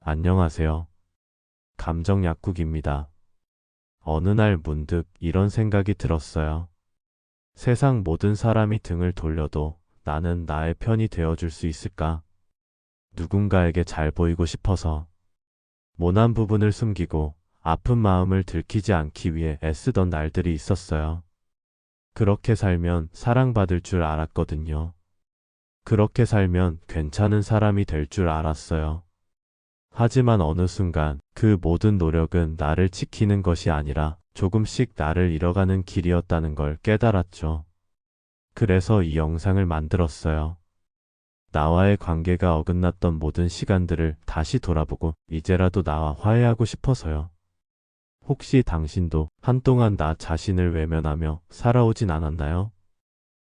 안녕하세요. 감정 약국입니다. 어느 날 문득 이런 생각이 들었어요. 세상 모든 사람이 등을 돌려도 나는 나의 편이 되어줄 수 있을까? 누군가에게 잘 보이고 싶어서 모난 부분을 숨기고 아픈 마음을 들키지 않기 위해 애쓰던 날들이 있었어요. 그렇게 살면 사랑받을 줄 알았거든요. 그렇게 살면 괜찮은 사람이 될 줄 알았어요. 하지만 어느 순간 그 모든 노력은 나를 지키는 것이 아니라 조금씩 나를 잃어가는 길이었다는 걸 깨달았죠. 그래서 이 영상을 만들었어요. 나와의 관계가 어긋났던 모든 시간들을 다시 돌아보고 이제라도 나와 화해하고 싶어서요. 혹시 당신도 한동안 나 자신을 외면하며 살아오진 않았나요?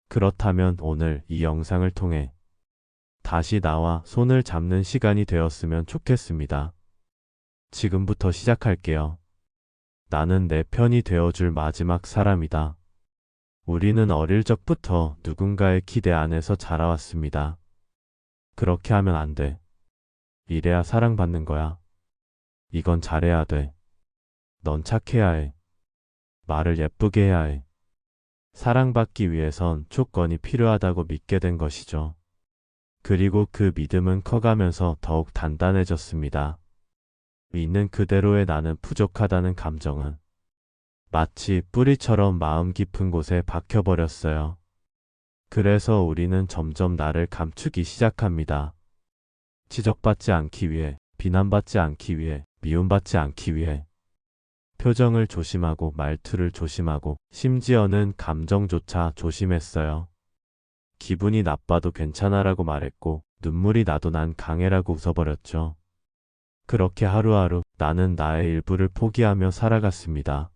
그렇다면 오늘 이 영상을 통해 다시 나와 손을 잡는 시간이 되었으면 좋겠습니다. 지금부터 시작할게요. 나는 내 편이 되어줄 마지막 사람이다. 우리는 어릴 적부터 누군가의 기대 안에서 자라왔습니다. 그렇게 하면 안 돼. 이래야 사랑받는 거야. 이건 잘해야 돼. 넌 착해야 해. 말을 예쁘게 해야 해. 사랑받기 위해선 조건이 필요하다고 믿게 된 것이죠. 그리고 그 믿음은 커가면서 더욱 단단해졌습니다. 있는 그대로의 나는 부족하다는 감정은 마치 뿌리처럼 마음 깊은 곳에 박혀버렸어요. 그래서 우리는 점점 나를 감추기 시작합니다. 지적받지 않기 위해, 비난받지 않기 위해, 미움받지 않기 위해. 표정을 조심하고 말투를 조심하고 심지어는 감정조차 조심했어요. 기분이 나빠도 괜찮아라고 말했고 눈물이 나도 난 강해라고 웃어버렸죠. 그렇게 하루하루 나는 나의 일부를 포기하며 살아갔습니다.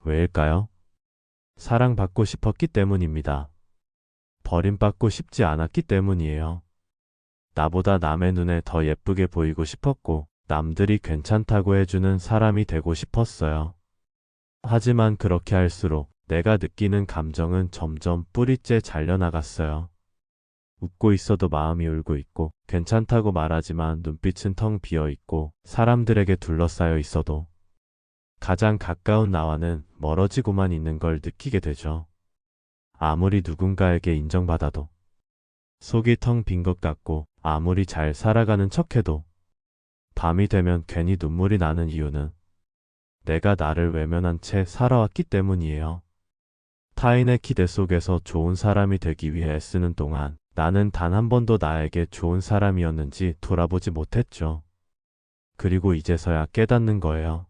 왜일까요? 사랑받고 싶었기 때문입니다. 버림받고 싶지 않았기 때문이에요. 나보다 남의 눈에 더 예쁘게 보이고 싶었고 남들이 괜찮다고 해주는 사람이 되고 싶었어요. 하지만 그렇게 할수록 내가 느끼는 감정은 점점 뿌리째 잘려나갔어요. 웃고 있어도 마음이 울고 있고 괜찮다고 말하지만 눈빛은 텅 비어 있고 사람들에게 둘러싸여 있어도 가장 가까운 나와는 멀어지고만 있는 걸 느끼게 되죠. 아무리 누군가에게 인정받아도 속이 텅 빈 것 같고 아무리 잘 살아가는 척해도 밤이 되면 괜히 눈물이 나는 이유는 내가 나를 외면한 채 살아왔기 때문이에요. 타인의 기대 속에서 좋은 사람이 되기 위해 애쓰는 동안 나는 단 한 번도 나에게 좋은 사람이었는지 돌아보지 못했죠. 그리고 이제서야 깨닫는 거예요.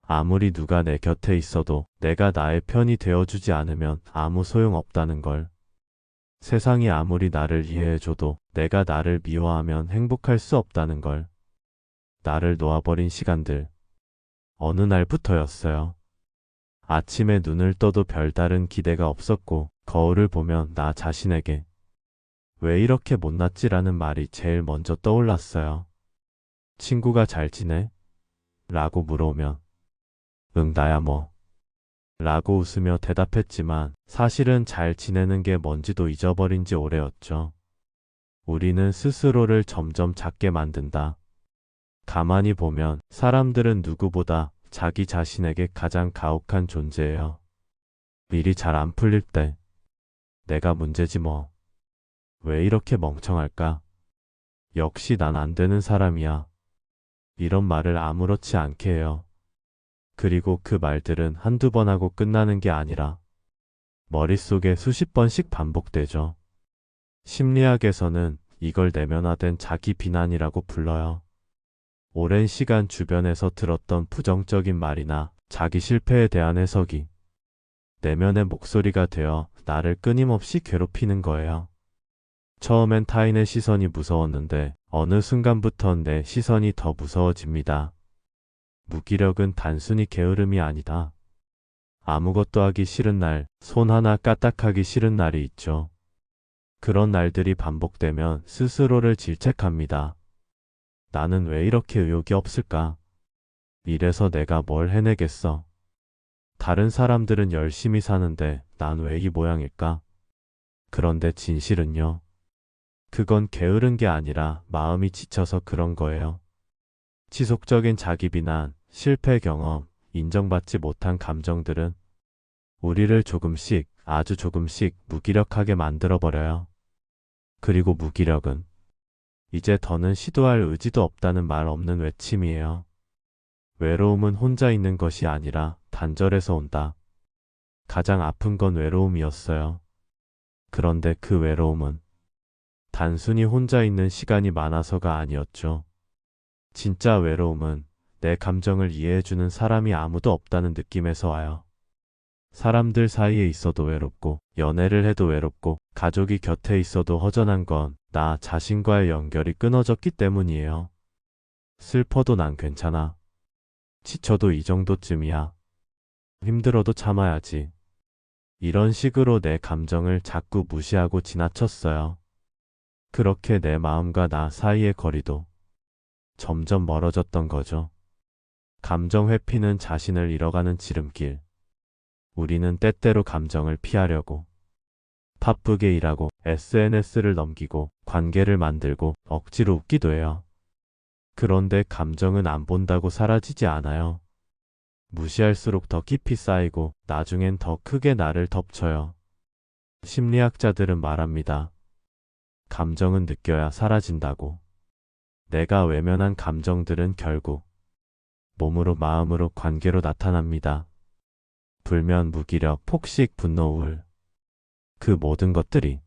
아무리 누가 내 곁에 있어도 내가 나의 편이 되어주지 않으면 아무 소용없다는 걸. 세상이 아무리 나를 이해해줘도 내가 나를 미워하면 행복할 수 없다는 걸. 나를 놓아버린 시간들. 어느 날부터였어요. 아침에 눈을 떠도 별다른 기대가 없었고 거울을 보면 나 자신에게 왜 이렇게 못났지라는 말이 제일 먼저 떠올랐어요. 친구가 잘 지내? 라고 물어오면 응 나야 뭐 라고 웃으며 대답했지만 사실은 잘 지내는 게 뭔지도 잊어버린 지 오래였죠. 우리는 스스로를 점점 작게 만든다. 가만히 보면 사람들은 누구보다 자기 자신에게 가장 가혹한 존재예요. 일이 잘 안 풀릴 때 내가 문제지 뭐. 왜 이렇게 멍청할까? 역시 난 안 되는 사람이야. 이런 말을 아무렇지 않게 해요. 그리고 그 말들은 한두 번 하고 끝나는 게 아니라 머릿속에 수십 번씩 반복되죠. 심리학에서는 이걸 내면화된 자기 비난이라고 불러요. 오랜 시간 주변에서 들었던 부정적인 말이나 자기 실패에 대한 해석이 내면의 목소리가 되어 나를 끊임없이 괴롭히는 거예요. 처음엔 타인의 시선이 무서웠는데 어느 순간부턴 내 시선이 더 무서워집니다. 무기력은 단순히 게으름이 아니다. 아무것도 하기 싫은 날, 손 하나 까딱하기 싫은 날이 있죠. 그런 날들이 반복되면 스스로를 질책합니다. 나는 왜 이렇게 의욕이 없을까? 이래서 내가 뭘 해내겠어? 다른 사람들은 열심히 사는데 난 왜 이 모양일까? 그런데 진실은요. 그건 게으른 게 아니라 마음이 지쳐서 그런 거예요. 지속적인 자기 비난, 실패 경험, 인정받지 못한 감정들은 우리를 조금씩, 아주 조금씩 무기력하게 만들어버려요. 그리고 무기력은 이제 더는 시도할 의지도 없다는 말 없는 외침이에요. 외로움은 혼자 있는 것이 아니라 단절해서 온다. 가장 아픈 건 외로움이었어요. 그런데 그 외로움은 단순히 혼자 있는 시간이 많아서가 아니었죠. 진짜 외로움은 내 감정을 이해해주는 사람이 아무도 없다는 느낌에서 와요. 사람들 사이에 있어도 외롭고, 연애를 해도 외롭고, 가족이 곁에 있어도 허전한 건 나 자신과의 연결이 끊어졌기 때문이에요. 슬퍼도 난 괜찮아. 지쳐도 이 정도쯤이야. 힘들어도 참아야지. 이런 식으로 내 감정을 자꾸 무시하고 지나쳤어요. 그렇게 내 마음과 나 사이의 거리도 점점 멀어졌던 거죠. 감정 회피는 자신을 잃어가는 지름길. 우리는 때때로 감정을 피하려고 바쁘게 일하고 SNS를 넘기고 관계를 만들고 억지로 웃기도 해요. 그런데 감정은 안 본다고 사라지지 않아요. 무시할수록 더 깊이 쌓이고 나중엔 더 크게 나를 덮쳐요. 심리학자들은 말합니다. 감정은 느껴야 사라진다고. 내가 외면한 감정들은 결국 몸으로 마음으로 관계로 나타납니다. 불면, 무기력, 폭식, 분노, 우울. 그 모든 것들이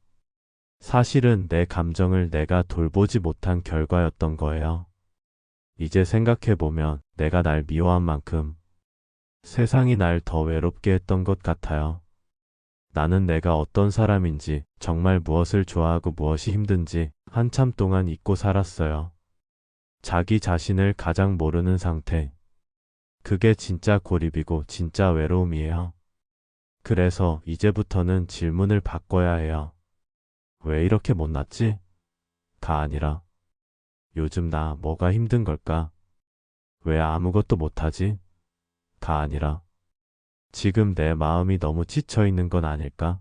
사실은 내 감정을 내가 돌보지 못한 결과였던 거예요. 이제 생각해보면 내가 날 미워한 만큼 세상이 날 더 외롭게 했던 것 같아요. 나는 내가 어떤 사람인지, 정말 무엇을 좋아하고 무엇이 힘든지 한참 동안 잊고 살았어요. 자기 자신을 가장 모르는 상태. 그게 진짜 고립이고 진짜 외로움이에요. 그래서 이제부터는 질문을 바꿔야 해요. 왜 이렇게 못났지? 가 아니라 요즘 나 뭐가 힘든 걸까? 왜 아무것도 못하지? 가 아니라 지금 내 마음이 너무 지쳐 있는 건 아닐까?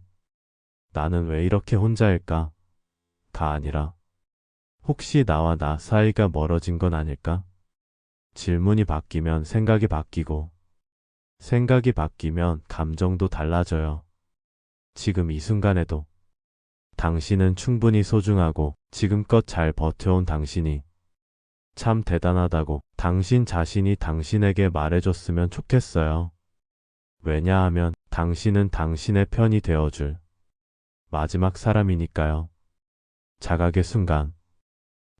나는 왜 이렇게 혼자일까? 가 아니라 혹시 나와 나 사이가 멀어진 건 아닐까? 질문이 바뀌면 생각이 바뀌고 생각이 바뀌면 감정도 달라져요. 지금 이 순간에도 당신은 충분히 소중하고 지금껏 잘 버텨온 당신이 참 대단하다고 당신 자신이 당신에게 말해줬으면 좋겠어요. 왜냐하면 당신은 당신의 편이 되어줄 마지막 사람이니까요. 자각의 순간,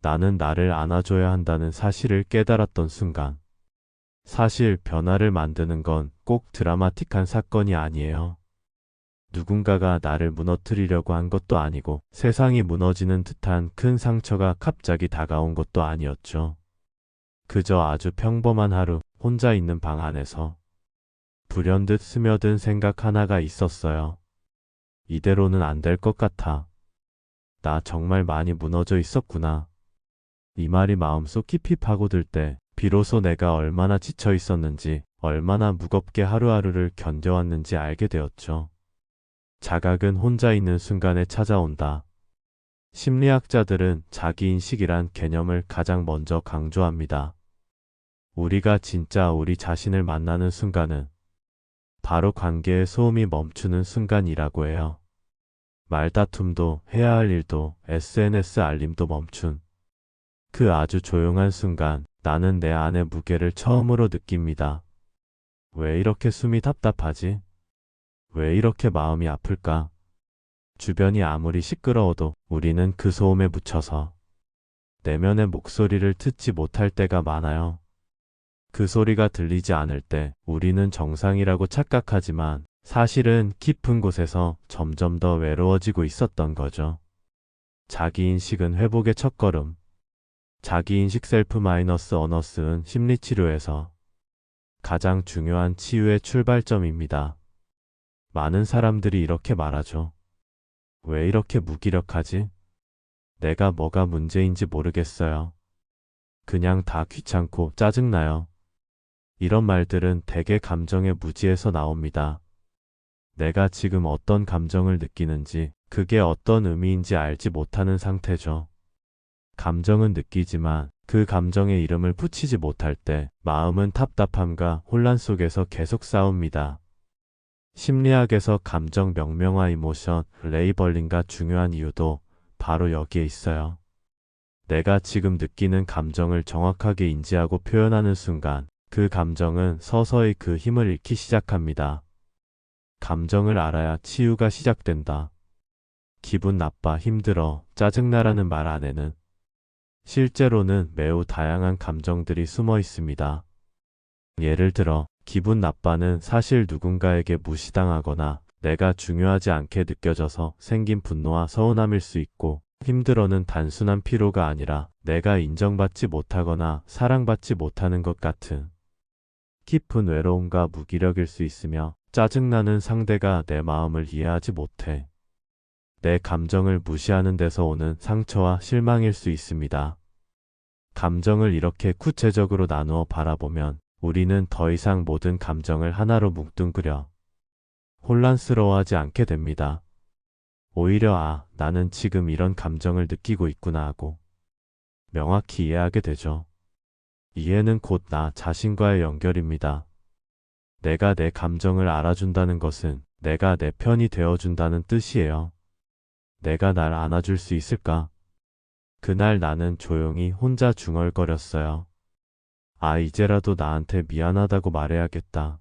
나는 나를 안아줘야 한다는 사실을 깨달았던 순간, 사실 변화를 만드는 건 꼭 드라마틱한 사건이 아니에요. 누군가가 나를 무너뜨리려고 한 것도 아니고 세상이 무너지는 듯한 큰 상처가 갑자기 다가온 것도 아니었죠. 그저 아주 평범한 하루, 혼자 있는 방 안에서 불현듯 스며든 생각 하나가 있었어요. 이대로는 안 될 것 같아. 나 정말 많이 무너져 있었구나. 이 말이 마음속 깊이 파고들 때 비로소 내가 얼마나 지쳐 있었는지, 얼마나 무겁게 하루하루를 견뎌왔는지 알게 되었죠. 자각은 혼자 있는 순간에 찾아온다. 심리학자들은 자기인식이란 개념을 가장 먼저 강조합니다. 우리가 진짜 우리 자신을 만나는 순간은 바로 관계의 소음이 멈추는 순간이라고 해요. 말다툼도 해야 할 일도 SNS 알림도 멈춘 그 아주 조용한 순간 나는 내 안의 무게를 처음으로 느낍니다. 왜 이렇게 숨이 답답하지? 왜 이렇게 마음이 아플까? 주변이 아무리 시끄러워도 우리는 그 소음에 묻혀서 내면의 목소리를 듣지 못할 때가 많아요. 그 소리가 들리지 않을 때 우리는 정상이라고 착각하지만 사실은 깊은 곳에서 점점 더 외로워지고 있었던 거죠. 자기인식은 회복의 첫걸음. 자기인식 셀프 마이너스 어너스는 심리치료에서 가장 중요한 치유의 출발점입니다. 많은 사람들이 이렇게 말하죠. 왜 이렇게 무기력하지? 내가 뭐가 문제인지 모르겠어요. 그냥 다 귀찮고 짜증나요. 이런 말들은 대개 감정의 무지에서 나옵니다. 내가 지금 어떤 감정을 느끼는지, 그게 어떤 의미인지 알지 못하는 상태죠. 감정은 느끼지만 그 감정에 이름을 붙이지 못할 때 마음은 답답함과 혼란 속에서 계속 싸웁니다. 심리학에서 감정 명명화 이모션 레이벌링가 중요한 이유도 바로 여기에 있어요. 내가 지금 느끼는 감정을 정확하게 인지하고 표현하는 순간 그 감정은 서서히 그 힘을 잃기 시작합니다. 감정을 알아야 치유가 시작된다. 기분 나빠, 힘들어, 짜증나라는 말 안에는 실제로는 매우 다양한 감정들이 숨어 있습니다. 예를 들어, 기분 나빠는 사실 누군가에게 무시당하거나 내가 중요하지 않게 느껴져서 생긴 분노와 서운함일 수 있고, 힘들어는 단순한 피로가 아니라 내가 인정받지 못하거나 사랑받지 못하는 것 같은 깊은 외로움과 무기력일 수 있으며, 짜증나는 상대가 내 마음을 이해하지 못해 내 감정을 무시하는 데서 오는 상처와 실망일 수 있습니다. 감정을 이렇게 구체적으로 나누어 바라보면 우리는 더 이상 모든 감정을 하나로 뭉뚱그려 혼란스러워하지 않게 됩니다. 오히려 나는 지금 이런 감정을 느끼고 있구나 하고 명확히 이해하게 되죠. 이해는 곧 나 자신과의 연결입니다. 내가 내 감정을 알아준다는 것은 내가 내 편이 되어준다는 뜻이에요. 내가 날 안아줄 수 있을까? 그날 나는 조용히 혼자 중얼거렸어요. 이제라도 나한테 미안하다고 말해야겠다.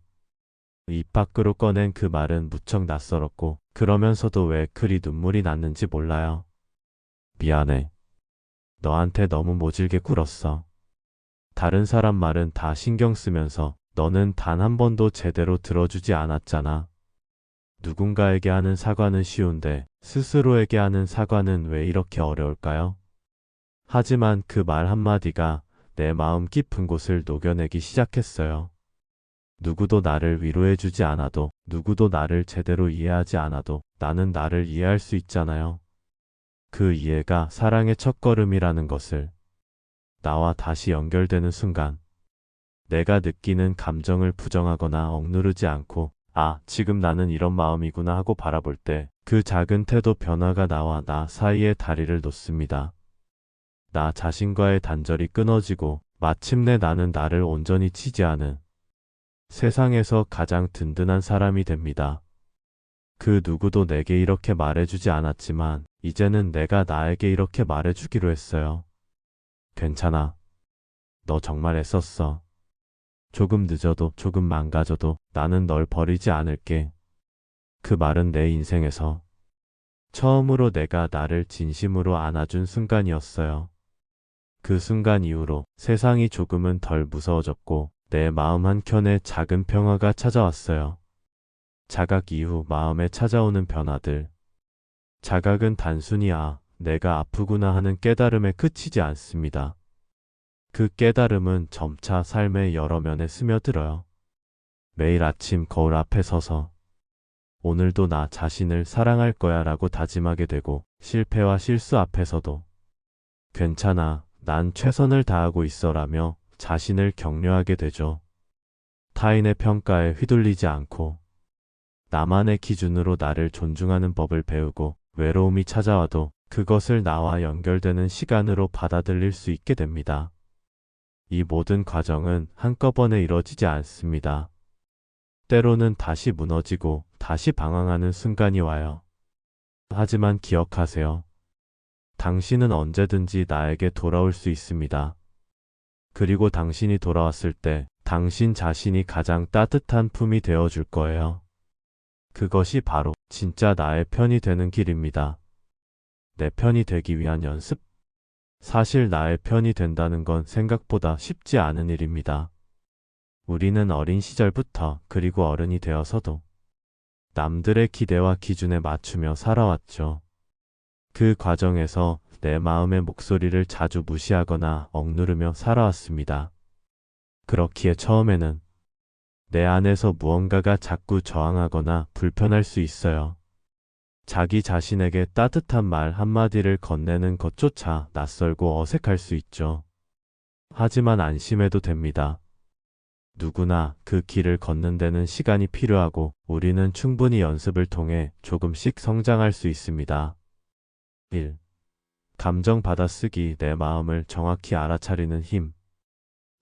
입 밖으로 꺼낸 그 말은 무척 낯설었고, 그러면서도 왜 그리 눈물이 났는지 몰라요. 미안해. 너한테 너무 모질게 굴었어. 다른 사람 말은 다 신경 쓰면서 너는 단 한 번도 제대로 들어주지 않았잖아. 누군가에게 하는 사과는 쉬운데 스스로에게 하는 사과는 왜 이렇게 어려울까요? 하지만 그 말 한마디가 내 마음 깊은 곳을 녹여내기 시작했어요. 누구도 나를 위로해주지 않아도, 누구도 나를 제대로 이해하지 않아도 나는 나를 이해할 수 있잖아요. 그 이해가 사랑의 첫걸음이라는 것을 나와 다시 연결되는 순간 내가 느끼는 감정을 부정하거나 억누르지 않고 지금 나는 이런 마음이구나 하고 바라볼 때 그 작은 태도 변화가 나와 나 사이에 다리를 놓습니다. 나 자신과의 단절이 끊어지고 마침내 나는 나를 온전히 지지하는 세상에서 가장 든든한 사람이 됩니다. 그 누구도 내게 이렇게 말해주지 않았지만 이제는 내가 나에게 이렇게 말해주기로 했어요. 괜찮아. 너 정말 애썼어. 조금 늦어도 조금 망가져도 나는 널 버리지 않을게. 그 말은 내 인생에서 처음으로 내가 나를 진심으로 안아준 순간이었어요. 그 순간 이후로 세상이 조금은 덜 무서워졌고 내 마음 한켠에 작은 평화가 찾아왔어요. 자각 이후 마음에 찾아오는 변화들. 자각은 단순히 내가 아프구나 하는 깨달음에 그치지 않습니다. 그 깨달음은 점차 삶의 여러 면에 스며들어요. 매일 아침 거울 앞에 서서 오늘도 나 자신을 사랑할 거야 라고 다짐하게 되고, 실패와 실수 앞에서도 괜찮아, 난 최선을 다하고 있어 라며 자신을 격려하게 되죠. 타인의 평가에 휘둘리지 않고 나만의 기준으로 나를 존중하는 법을 배우고, 외로움이 찾아와도 그것을 나와 연결되는 시간으로 받아들일 수 있게 됩니다. 이 모든 과정은 한꺼번에 이뤄지지 않습니다. 때로는 다시 무너지고 다시 방황하는 순간이 와요. 하지만 기억하세요. 당신은 언제든지 나에게 돌아올 수 있습니다. 그리고 당신이 돌아왔을 때 당신 자신이 가장 따뜻한 품이 되어줄 거예요. 그것이 바로 진짜 나의 편이 되는 길입니다. 내 편이 되기 위한 연습? 사실 나의 편이 된다는 건 생각보다 쉽지 않은 일입니다. 우리는 어린 시절부터 그리고 어른이 되어서도 남들의 기대와 기준에 맞추며 살아왔죠. 그 과정에서 내 마음의 목소리를 자주 무시하거나 억누르며 살아왔습니다. 그렇기에 처음에는 내 안에서 무언가가 자꾸 저항하거나 불편할 수 있어요. 자기 자신에게 따뜻한 말 한마디를 건네는 것조차 낯설고 어색할 수 있죠. 하지만 안심해도 됩니다. 누구나 그 길을 걷는 데는 시간이 필요하고 우리는 충분히 연습을 통해 조금씩 성장할 수 있습니다. 1. 감정 받아쓰기, 내 마음을 정확히 알아차리는 힘.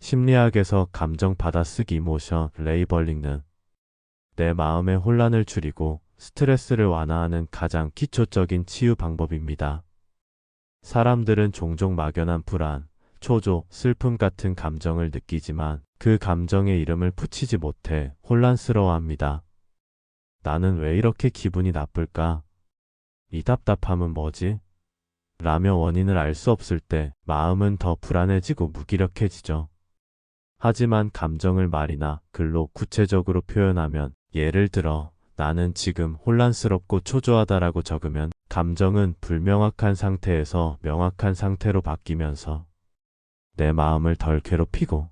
심리학에서 감정 받아쓰기 모션 레이벌링은 내 마음의 혼란을 줄이고 스트레스를 완화하는 가장 기초적인 치유 방법입니다. 사람들은 종종 막연한 불안, 초조, 슬픔 같은 감정을 느끼지만 그 감정의 이름을 붙이지 못해 혼란스러워합니다. 나는 왜 이렇게 기분이 나쁠까? 이 답답함은 뭐지? 라며 원인을 알 수 없을 때 마음은 더 불안해지고 무기력해지죠. 하지만 감정을 말이나 글로 구체적으로 표현하면, 예를 들어 나는 지금 혼란스럽고 초조하다라고 적으면 감정은 불명확한 상태에서 명확한 상태로 바뀌면서 내 마음을 덜 괴롭히고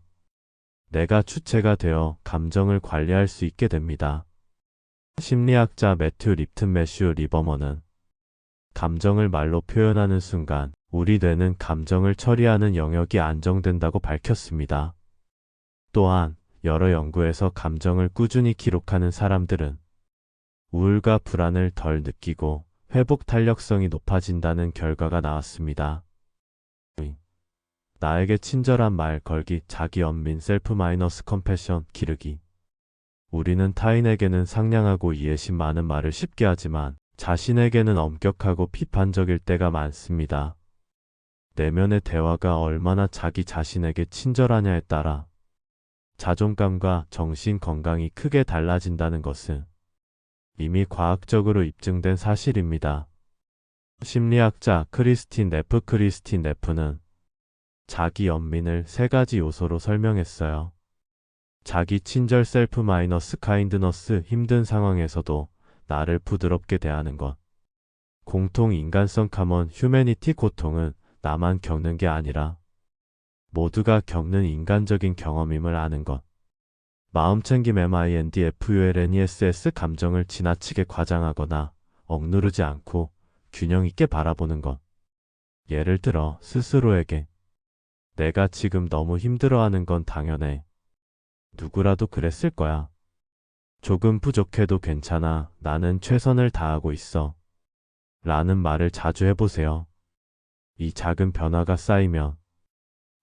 내가 주체가 되어 감정을 관리할 수 있게 됩니다. 심리학자 매튜 립튼 매슈 리버먼은 감정을 말로 표현하는 순간 우리 뇌는 감정을 처리하는 영역이 안정된다고 밝혔습니다. 또한 여러 연구에서 감정을 꾸준히 기록하는 사람들은 우울과 불안을 덜 느끼고 회복 탄력성이 높아진다는 결과가 나왔습니다. 나에게 친절한 말 걸기, 자기 연민, 셀프 마이너스 컴패션 기르기. 우리는 타인에게는 상냥하고 이해심 많은 말을 쉽게 하지만 자신에게는 엄격하고 비판적일 때가 많습니다. 내면의 대화가 얼마나 자기 자신에게 친절하냐에 따라 자존감과 정신 건강이 크게 달라진다는 것은 이미 과학적으로 입증된 사실입니다. 심리학자 크리스틴 네프는 자기 연민을 세 가지 요소로 설명했어요. 자기 친절, 셀프 마이너스 카인드너스, 힘든 상황에서도 나를 부드럽게 대하는 것. 공통 인간성 카먼 휴메니티, 고통은 나만 겪는 게 아니라 모두가 겪는 인간적인 경험임을 아는 것. 마음챙김 mindfulness, 감정을 지나치게 과장하거나 억누르지 않고 균형 있게 바라보는 것. 예를 들어 스스로에게 내가 지금 너무 힘들어하는 건 당연해. 누구라도 그랬을 거야. 조금 부족해도 괜찮아. 나는 최선을 다하고 있어. 라는 말을 자주 해보세요. 이 작은 변화가 쌓이면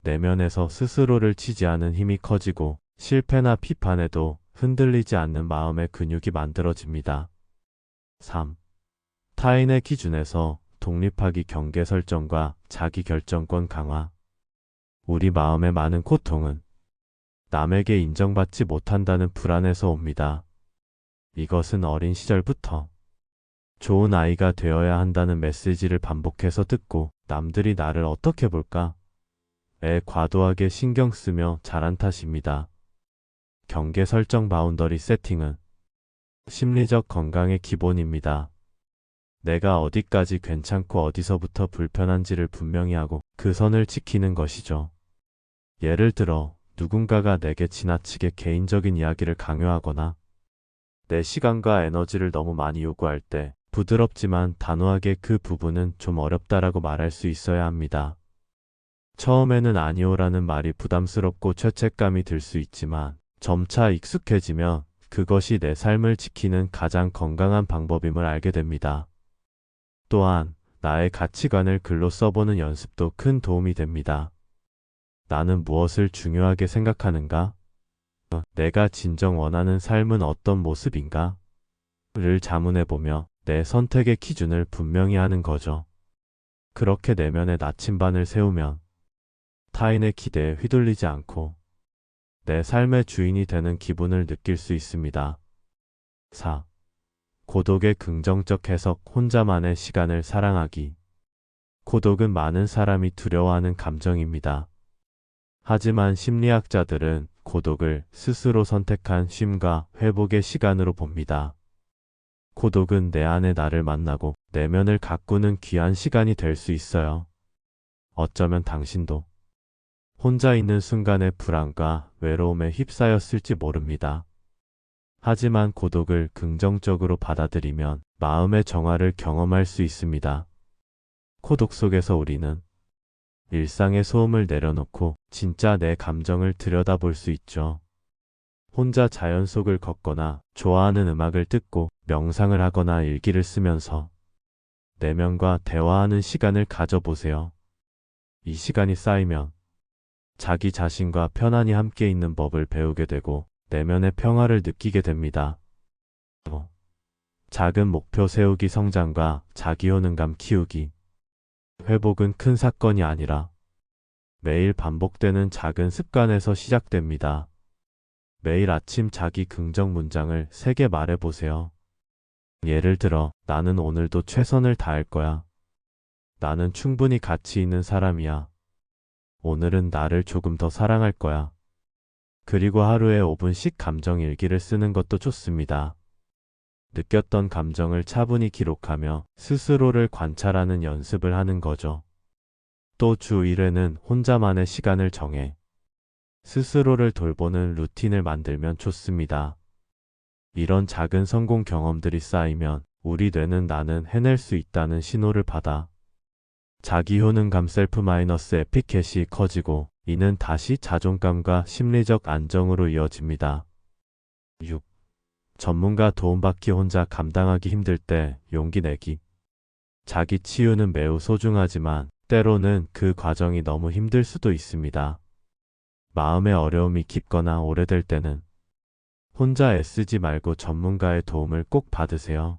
내면에서 스스로를 지지하는 힘이 커지고 실패나 비판에도 흔들리지 않는 마음의 근육이 만들어집니다. 3. 타인의 기준에서 독립하기, 경계 설정과 자기 결정권 강화. 우리 마음의 많은 고통은 남에게 인정받지 못한다는 불안에서 옵니다. 이것은 어린 시절부터 좋은 아이가 되어야 한다는 메시지를 반복해서 듣고 남들이 나를 어떻게 볼까? 에 과도하게 신경 쓰며 자란 탓입니다. 경계 설정, 바운더리 세팅은 심리적 건강의 기본입니다. 내가 어디까지 괜찮고 어디서부터 불편한지를 분명히 하고 그 선을 지키는 것이죠. 예를 들어 누군가가 내게 지나치게 개인적인 이야기를 강요하거나 내 시간과 에너지를 너무 많이 요구할 때 부드럽지만 단호하게 그 부분은 좀 어렵다라고 말할 수 있어야 합니다. 처음에는 아니오라는 말이 부담스럽고 죄책감이 들 수 있지만 점차 익숙해지면 그것이 내 삶을 지키는 가장 건강한 방법임을 알게 됩니다. 또한 나의 가치관을 글로 써보는 연습도 큰 도움이 됩니다. 나는 무엇을 중요하게 생각하는가? 내가 진정 원하는 삶은 어떤 모습인가? 를 자문해보며 내 선택의 기준을 분명히 하는 거죠. 그렇게 내면의 나침반을 세우면 타인의 기대에 휘둘리지 않고 내 삶의 주인이 되는 기분을 느낄 수 있습니다. 4. 고독의 긍정적 해석, 혼자만의 시간을 사랑하기. 고독은 많은 사람이 두려워하는 감정입니다. 하지만 심리학자들은 고독을 스스로 선택한 쉼과 회복의 시간으로 봅니다. 고독은 내 안의 나를 만나고 내면을 가꾸는 귀한 시간이 될 수 있어요. 어쩌면 당신도 혼자 있는 순간의 불안과 외로움에 휩싸였을지 모릅니다. 하지만 고독을 긍정적으로 받아들이면 마음의 정화를 경험할 수 있습니다. 고독 속에서 우리는 일상의 소음을 내려놓고 진짜 내 감정을 들여다볼 수 있죠. 혼자 자연 속을 걷거나 좋아하는 음악을 듣고 명상을 하거나 일기를 쓰면서 내면과 대화하는 시간을 가져보세요. 이 시간이 쌓이면 자기 자신과 편안히 함께 있는 법을 배우게 되고 내면의 평화를 느끼게 됩니다. 작은 목표 세우기 성장과 자기 효능감 키우기. 회복은 큰 사건이 아니라 매일 반복되는 작은 습관에서 시작됩니다. 매일 아침 자기 긍정 문장을 3개 말해보세요. 예를 들어, 나는 오늘도 최선을 다할 거야. 나는 충분히 가치 있는 사람이야. 오늘은 나를 조금 더 사랑할 거야. 그리고 하루에 5분씩 감정 일기를 쓰는 것도 좋습니다. 느꼈던 감정을 차분히 기록하며 스스로를 관찰하는 연습을 하는 거죠. 또 주 1회는 혼자만의 시간을 정해 스스로를 돌보는 루틴을 만들면 좋습니다. 이런 작은 성공 경험들이 쌓이면 우리 뇌는 나는 해낼 수 있다는 신호를 받아 자기 효능감 셀프-마이너스 에피켓이 커지고 이는 다시 자존감과 심리적 안정으로 이어집니다. 6. 전문가 도움받기 혼자 감당하기 힘들 때 용기 내기. 자기 치유는 매우 소중하지만 때로는 그 과정이 너무 힘들 수도 있습니다. 마음의 어려움이 깊거나 오래될 때는 혼자 애쓰지 말고 전문가의 도움을 꼭 받으세요.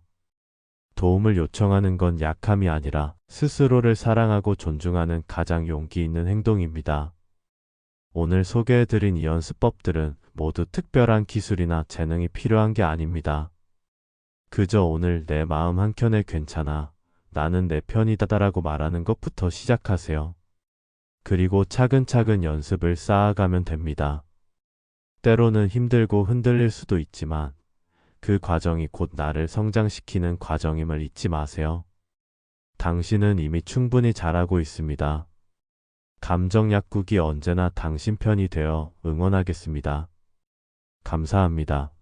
도움을 요청하는 건 약함이 아니라 스스로를 사랑하고 존중하는 가장 용기 있는 행동입니다. 오늘 소개해드린 이 연습법들은 모두 특별한 기술이나 재능이 필요한 게 아닙니다. 그저 오늘 내 마음 한켠에 괜찮아, 나는 내 편이다라고 말하는 것부터 시작하세요. 그리고 차근차근 연습을 쌓아가면 됩니다. 때로는 힘들고 흔들릴 수도 있지만 그 과정이 곧 나를 성장시키는 과정임을 잊지 마세요. 당신은 이미 충분히 잘하고 있습니다. 감정 약국이 언제나 당신 편이 되어 응원하겠습니다. 감사합니다.